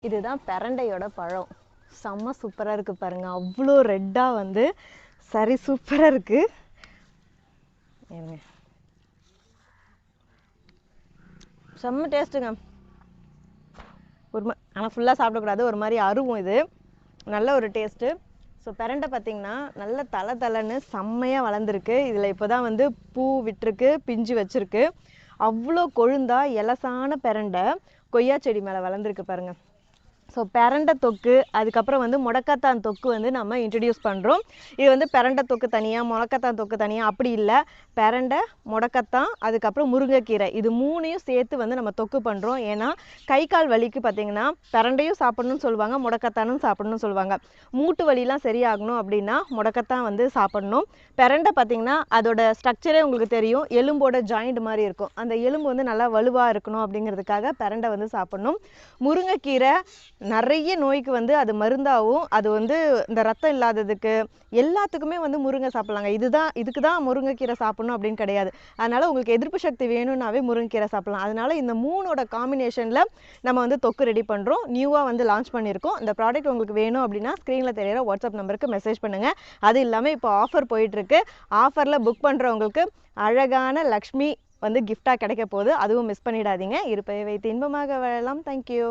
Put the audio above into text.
இதுதான் பெரண்டையோட பழம். செம்ம சூப்பராக இருக்குது பாருங்கள். அவ்வளோ ரெட்டாக வந்து சரி சூப்பராக இருக்குது. செம்ம டேஸ்ட்டுங்க. ஆனால் ஃபுல்லாக சாப்பிடக்கூடாது, ஒரு மாதிரி அருவும். இது நல்ல ஒரு டேஸ்ட்டு. ஸோ பெரண்டை பார்த்திங்கன்னா நல்ல தலை செம்மையாக வளர்ந்துருக்கு. இதில் இப்போ தான் வந்து பூ விட்டுருக்கு, பிஞ்சு வச்சுருக்கு. அவ்வளோ கொழுந்தா எலசான பெரண்டை கொய்யா செடி மேலே வளர்ந்துருக்கு பாருங்கள். ஸோ பெரண்டை தொக்கு, அதுக்கப்புறம் வந்து முடக்கத்தான் தொக்கு வந்து நம்ம இன்ட்ரடியூஸ் பண்ணுறோம். இது வந்து பெரண்டை தொக்கு தனியாக, முடக்கத்தான் தொக்கு தனியாக அப்படி இல்லை. பெரண்டை, முடக்கத்தான், அதுக்கப்புறம் முருங்கைக்கீரை, இது மூணையும் சேர்த்து வந்து நம்ம தொக்கு பண்ணுறோம். ஏன்னா கை கால் வலிக்கு பார்த்திங்கன்னா பெரண்டையும் சாப்பிட்ணுன்னு சொல்லுவாங்க, முடக்கத்தானும் சாப்பிட்ணுன்னு சொல்லுவாங்க. மூட்டு வலிலாம் சரியாகணும் அப்படின்னா முடக்கத்தான் வந்து சாப்பிட்ணும். பெரண்டை பார்த்திங்கன்னா அதோட ஸ்ட்ரக்சரே உங்களுக்கு தெரியும், எலும்போட ஜாயிண்ட் மாதிரி இருக்கும். அந்த எலும்பு வந்து நல்லா வலுவாக இருக்கணும் அப்படிங்கிறதுக்காக பெரண்டை வந்து சாப்பிட்ணும். முருங்கைக்கீரை நிறைய நோய்க்கு வந்து அது மருந்தாகவும், அது வந்து இந்த ரத்தம் இல்லாததுக்கு எல்லாத்துக்குமே வந்து முருங்கை சாப்பிட்லாங்க. இதுக்கு தான் முருங்கைக்கீரை சாப்பிட்ணும் அப்படின்னு கிடையாது. அதனால் உங்களுக்கு எதிர்ப்பு சக்தி வேணும்னாவே முருங்கைக்கீரை சாப்பிட்லாம். அதனால் இந்த மூணோட காம்பினேஷனில் நம்ம வந்து தொக்கு ரெடி பண்ணுறோம். நியூவாக வந்து லான்ச் பண்ணியிருக்கோம். இந்த ப்ராடக்ட் உங்களுக்கு வேணும் அப்படின்னா ஸ்க்ரீனில் தெரியிற வாட்ஸ்அப் நம்பருக்கு மெசேஜ் பண்ணுங்கள். அது இல்லாமல் இப்போ ஆஃபர் போயிட்டுருக்கு. ஆஃபரில் புக் பண்ணுறவங்களுக்கு அழகான லக்ஷ்மி வந்து கிஃப்டாக கிடைக்க போகுது. அதுவும் மிஸ் பண்ணிடாதீங்க. இருப்பை வைத்து இன்பமாக வாழலாம். தேங்க்யூ.